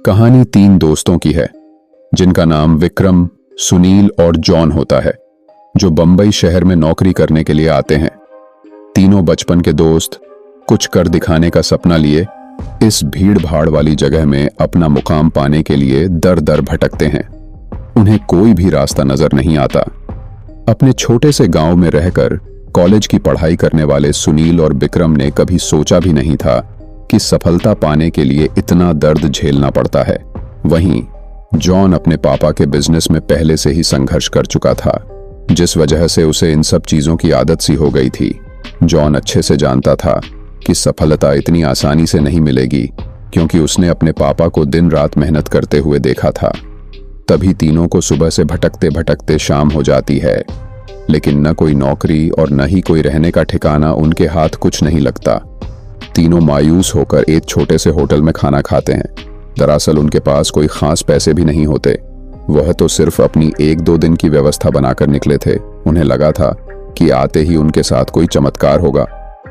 कहानी 3 दोस्तों की है जिनका नाम विक्रम, सुनील और जॉन होता है, जो बंबई शहर में नौकरी करने के लिए आते हैं। तीनों बचपन के दोस्त कुछ कर दिखाने का सपना लिए इस भीड़ भाड़ वाली जगह में अपना मुकाम पाने के लिए दर दर भटकते हैं। उन्हें कोई भी रास्ता नजर नहीं आता। अपने छोटे से गांव में रहकर कॉलेज की पढ़ाई करने वाले सुनील और विक्रम ने कभी सोचा भी नहीं था कि सफलता पाने के लिए इतना दर्द झेलना पड़ता है। वहीं जॉन अपने पापा के बिजनेस में पहले से ही संघर्ष कर चुका था, जिस वजह से उसे इन सब चीजों की आदत सी हो गई थी। जॉन अच्छे से जानता था कि सफलता इतनी आसानी से नहीं मिलेगी, क्योंकि उसने अपने पापा को दिन रात मेहनत करते हुए देखा था। तभी तीनों को सुबह से भटकते भटकते शाम हो जाती है, लेकिन न कोई नौकरी और न ही कोई रहने का ठिकाना। उनके हाथ कुछ नहीं लगता। तीनों मायूस होकर एक छोटे से होटल में खाना खाते हैं। दरअसल उनके पास कोई खास पैसे भी नहीं होते। वह तो सिर्फ अपनी 1-2 दिन की व्यवस्था बनाकर निकले थे। उन्हें लगा था कि आते ही उनके साथ कोई चमत्कार होगा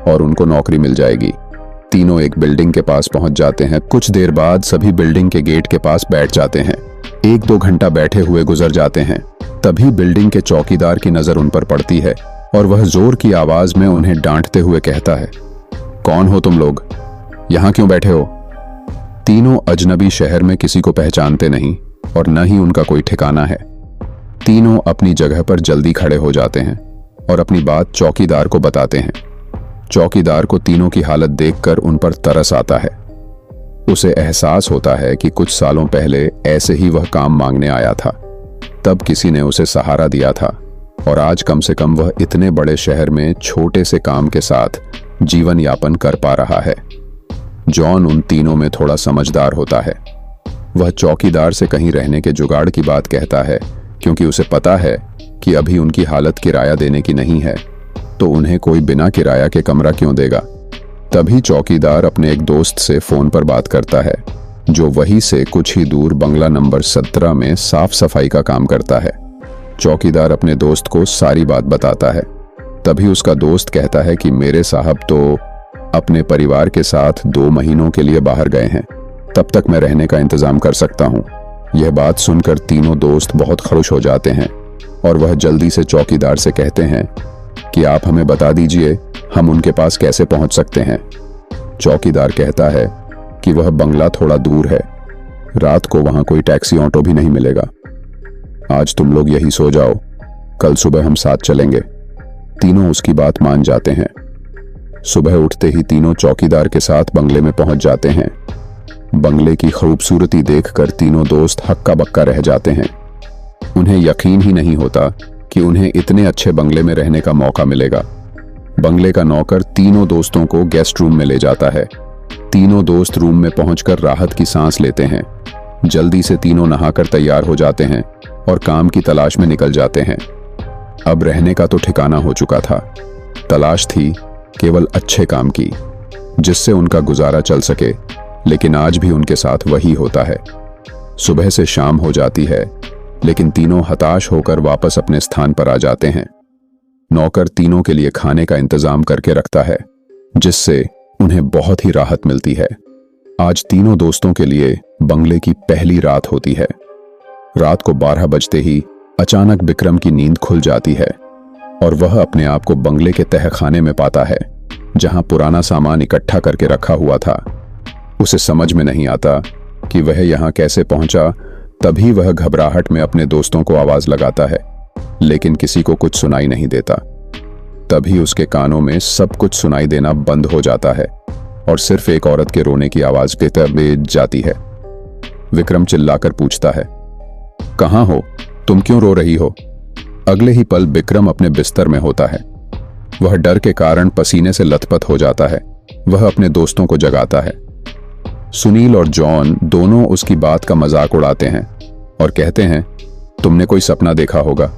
और उनको नौकरी मिल जाएगी। तीनों एक बिल्डिंग के पास पहुंच जाते हैं। कुछ देर बाद सभी बिल्डिंग के गेट के पास बैठ जाते हैं। 1-2 घंटा बैठे हुए गुजर जाते हैं। तभी बिल्डिंग के चौकीदार की नजर उन पर पड़ती है और वह जोर की आवाज में उन्हें डांटते हुए कहता है, कौन हो तुम लोग? यहां क्यों बैठे हो? तीनों अजनबी शहर में किसी को पहचानते नहीं और न ही उनका कोई ठिकाना है। तीनों अपनी जगह पर जल्दी खड़े हो जाते हैं और अपनी बात चौकीदार को बताते हैं। चौकीदार को तीनों की हालत देखकर उन पर तरस आता है। उसे एहसास होता है कि कुछ सालों पहले ऐसे ही वह काम मांगने आया था। तब किसी ने उसे सहारा दिया था और आज कम से कम वह इतने बड़े शहर में छोटे से काम के साथ जीवन यापन कर पा रहा है। जॉन उन तीनों में थोड़ा समझदार होता है। वह चौकीदार से कहीं रहने के जुगाड़ की बात कहता है, क्योंकि उसे पता है कि अभी उनकी हालत किराया देने की नहीं है, तो उन्हें कोई बिना किराया के कमरा क्यों देगा। तभी चौकीदार अपने एक दोस्त से फोन पर बात करता है, जो वहीं से कुछ ही दूर बंगला नंबर 17 में साफ सफाई का काम करता है। चौकीदार अपने दोस्त को सारी बात बताता है। तभी उसका दोस्त कहता है कि मेरे साहब तो अपने परिवार के साथ 2 महीनों के लिए बाहर गए हैं, तब तक मैं रहने का इंतजाम कर सकता हूँ। यह बात सुनकर तीनों दोस्त बहुत खुश हो जाते हैं और वह जल्दी से चौकीदार से कहते हैं कि आप हमें बता दीजिए हम उनके पास कैसे पहुंच सकते हैं। चौकीदार कहता है कि वह बंगला थोड़ा दूर है, रात को वहां कोई टैक्सी ऑटो भी नहीं मिलेगा। आज तुम लोग यही सो जाओ, कल सुबह हम साथ चलेंगे। तीनों उसकी बात मान जाते हैं। सुबह उठते ही तीनों चौकीदार के साथ बंगले में पहुंच जाते हैं। बंगले की खूबसूरती देखकर तीनों दोस्त हक्का बक्का रह जाते हैं। उन्हें यकीन ही नहीं होता कि उन्हें इतने अच्छे बंगले में रहने का मौका मिलेगा। बंगले का नौकर तीनों दोस्तों को गेस्ट रूम में ले जाता है। तीनों दोस्त रूम में पहुंचकर राहत की सांस लेते हैं। जल्दी से तीनों नहाकर तैयार हो जाते हैं और काम की तलाश में निकल जाते हैं। अब रहने का तो ठिकाना हो चुका था, तलाश थी केवल अच्छे काम की, जिससे उनका गुजारा चल सके। लेकिन आज भी उनके साथ वही होता है। सुबह से शाम हो जाती है, लेकिन तीनों हताश होकर वापस अपने स्थान पर आ जाते हैं। नौकर तीनों के लिए खाने का इंतजाम करके रखता है, जिससे उन्हें बहुत ही राहत मिलती है। आज तीनों दोस्तों के लिए बंगले की पहली रात होती है। रात को 12 बजते ही अचानक विक्रम की नींद खुल जाती है और वह अपने आप को बंगले के तहखाने में पाता है, जहां पुराना सामान इकट्ठा करके रखा हुआ था। उसे समझ में नहीं आता कि वह यहां कैसे पहुंचा। तभी वह घबराहट में अपने दोस्तों को आवाज लगाता है, लेकिन किसी को कुछ सुनाई नहीं देता। तभी उसके कानों में सब कुछ सुनाई देना बंद हो जाता है और सिर्फ एक औरत के रोने की आवाज बेज जाती है। विक्रम चिल्लाकर पूछता है, कहां हो? तुम क्यों रो रही हो? अगले ही पल विक्रम अपने बिस्तर में होता है। वह डर के कारण पसीने से लथपथ हो जाता है। वह अपने दोस्तों को जगाता है। सुनील और जॉन दोनों उसकी बात का मजाक उड़ाते हैं और कहते हैं, तुमने कोई सपना देखा होगा।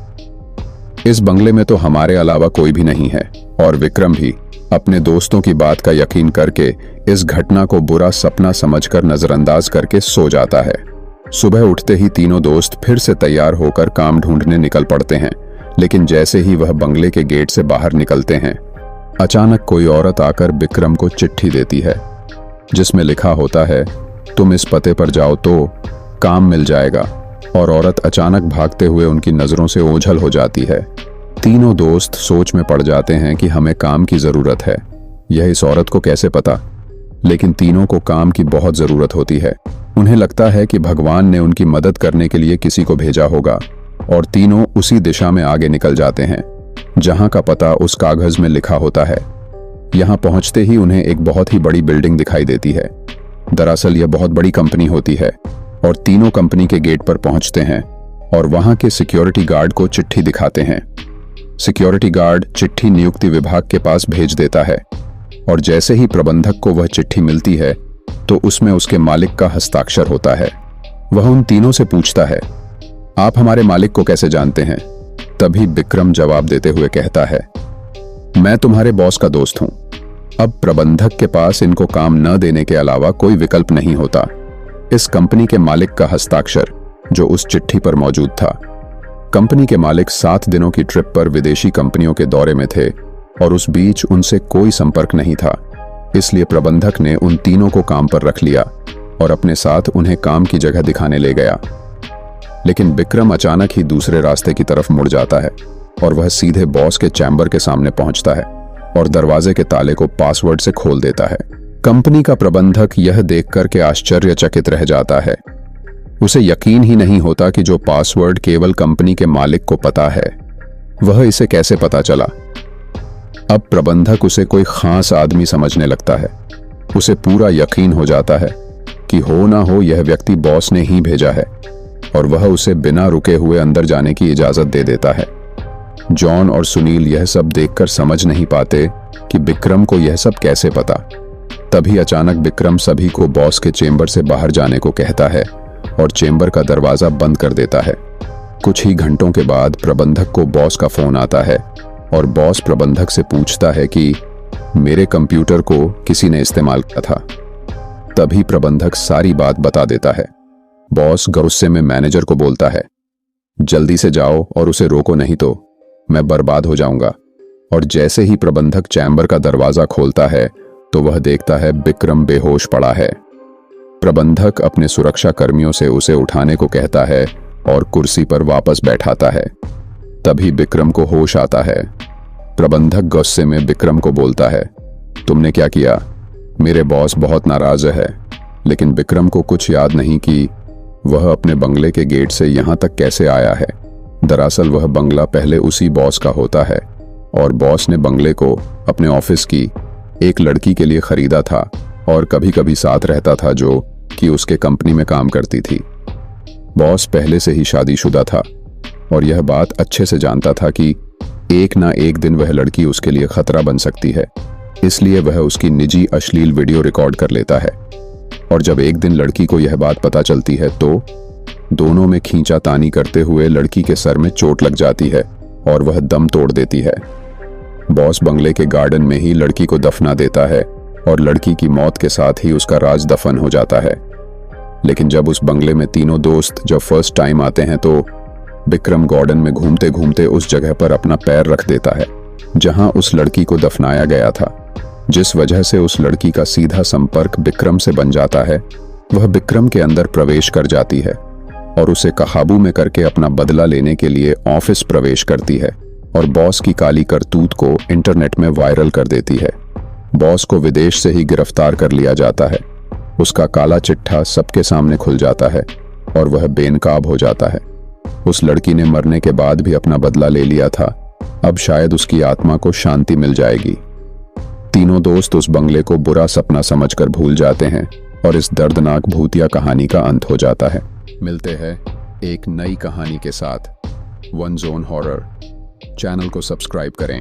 इस बंगले में तो हमारे अलावा कोई भी नहीं है। और विक्रम भी अपने दोस्तों की बात का यकीन करके इस घटना को बुरा सपना समझकर नजरअंदाज करके सो जाता है। सुबह उठते ही तीनों दोस्त फिर से तैयार होकर काम ढूंढने निकल पड़ते हैं। लेकिन जैसे ही वह बंगले के गेट से बाहर निकलते हैं, अचानक कोई औरत आकर विक्रम को चिट्ठी देती है, जिसमें लिखा होता है, तुम इस पते पर जाओ तो काम मिल जाएगा। और औरत अचानक भागते हुए उनकी नजरों से ओझल हो जाती है। तीनों दोस्त सोच में पड़ जाते हैं कि हमें काम की जरूरत है। यह इस औरत को कैसे पता? लेकिन तीनों को काम की बहुत जरूरत होती है। उन्हें लगता है कि भगवान ने उनकी मदद करने के लिए किसी को भेजा होगा और तीनों उसी दिशा में आगे निकल जाते हैं जहां का पता उस कागज में लिखा होता है। यहां पहुंचते ही उन्हें एक बहुत ही बड़ी बिल्डिंग दिखाई देती है। दरअसल यह बहुत बड़ी कंपनी होती है और तीनों कंपनी के गेट पर पहुंचते हैं और वहां के सिक्योरिटी गार्ड को चिट्ठी दिखाते हैं। सिक्योरिटी गार्ड चिट्ठी नियुक्ति विभाग के पास भेज देता है और जैसे ही प्रबंधक को वह चिट्ठी मिलती है तो उसमें उसके मालिक का हस्ताक्षर होता है। वह उन तीनों से पूछता है, आप हमारे मालिक को कैसे जानते हैं? तभी विक्रम जवाब देते हुए कहता है, मैं तुम्हारे बॉस का दोस्त हूं। अब प्रबंधक के पास इनको काम न देने के अलावा कोई विकल्प नहीं होता। इस कंपनी के मालिक का हस्ताक्षर जो उस चिट्ठी पर मौजूद था। कंपनी के मालिक 7 दिनों की ट्रिप पर विदेशी कंपनियों के दौरे में थे और उस बीच उनसे कोई संपर्क नहीं था। इसलिए प्रबंधक ने उन तीनों को काम पर रख लिया और अपने साथ उन्हें काम की जगह दिखाने ले गया। लेकिन विक्रम अचानक ही दूसरे रास्ते की तरफ मुड़ जाता है और वह सीधे बॉस के चैम्बर के सामने पहुंचता है और दरवाजे के ताले को पासवर्ड से खोल देता है। कंपनी का प्रबंधक यह देखकर के आश्चर्यचकित रह जाता है। उसे यकीन ही नहीं होता कि जो पासवर्ड केवल कंपनी के मालिक को पता है वह इसे कैसे पता चला। अब प्रबंधक उसे कोई खास आदमी समझने लगता है। उसे पूरा यकीन हो जाता है कि हो ना हो यह व्यक्ति बॉस ने ही भेजा है और वह उसे बिना रुके हुए अंदर जाने की इजाजत दे देता है। जॉन और सुनील यह सब देखकर समझ नहीं पाते कि विक्रम को यह सब कैसे पता। तभी अचानक विक्रम सभी को बॉस के चेंबर से बाहर जाने को कहता है और चेंबर का दरवाजा बंद कर देता है। कुछ ही घंटों के बाद प्रबंधक को बॉस का फोन आता है और बॉस प्रबंधक से पूछता है कि मेरे कंप्यूटर को किसी ने इस्तेमाल किया था। तभी प्रबंधक सारी बात बता देता है। बॉस गुस्से में मैनेजर को बोलता है, जल्दी से जाओ और उसे रोको, नहीं तो मैं बर्बाद हो जाऊंगा। और जैसे ही प्रबंधक चैम्बर का दरवाजा खोलता है तो वह देखता है विक्रम बेहोश पड़ा है। प्रबंधक अपने सुरक्षा कर्मियों से उसे उठाने को कहता है और कुर्सी पर वापस बैठाता है। तभी विक्रम को होश आता है। प्रबंधक गुस्से में विक्रम को बोलता है, तुमने क्या किया? मेरे बॉस बहुत नाराज है। लेकिन विक्रम को कुछ याद नहीं कि वह अपने बंगले के गेट से यहां तक कैसे आया है। दरअसल वह बंगला पहले उसी बॉस का होता है और बॉस ने बंगले को अपने ऑफिस की एक लड़की के लिए खरीदा था और कभी कभी साथ रहता था जो कि उसके कंपनी में काम करती थी। बॉस पहले से ही शादीशुदा था और यह बात अच्छे से जानता था कि एक ना एक दिन वह लड़की उसके लिए खतरा बन सकती है। इसलिए वह उसकी निजी अश्लील वीडियो रिकॉर्ड कर लेता है और जब एक दिन लड़की को यह बात पता चलती है तो दोनों में खींचातानी करते हुए लड़की के सर में चोट लग जाती है और वह दम तोड़ देती है। बॉस बंगले के गार्डन में ही लड़की को दफना देता है और लड़की की मौत के साथ ही उसका राज दफन हो जाता है। लेकिन जब उस बंगले में तीनों दोस्त जब फर्स्ट टाइम आते हैं तो विक्रम गार्डन में घूमते घूमते उस जगह पर अपना पैर रख देता है जहां उस लड़की को दफनाया गया था। जिस वजह से उस लड़की का सीधा संपर्क विक्रम से बन जाता है। वह विक्रम के अंदर प्रवेश कर जाती है और उसे काबू में करके अपना बदला लेने के लिए ऑफिस प्रवेश करती है और बॉस की काली करतूत को इंटरनेट में वायरल कर देती है। बॉस को विदेश से ही गिरफ्तार कर लिया जाता है। उसका काला चिट्ठा सबके सामने खुल जाता है और वह बेनकाब हो जाता है। उस लड़की ने मरने के बाद भी अपना बदला ले लिया था। अब शायद उसकी आत्मा को शांति मिल जाएगी। तीनों दोस्त उस बंगले को बुरा सपना समझकर भूल जाते हैं और इस दर्दनाक भूतिया कहानी का अंत हो जाता है। मिलते हैं एक नई कहानी के साथ। वन जोन हॉरर चैनल को सब्सक्राइब करें।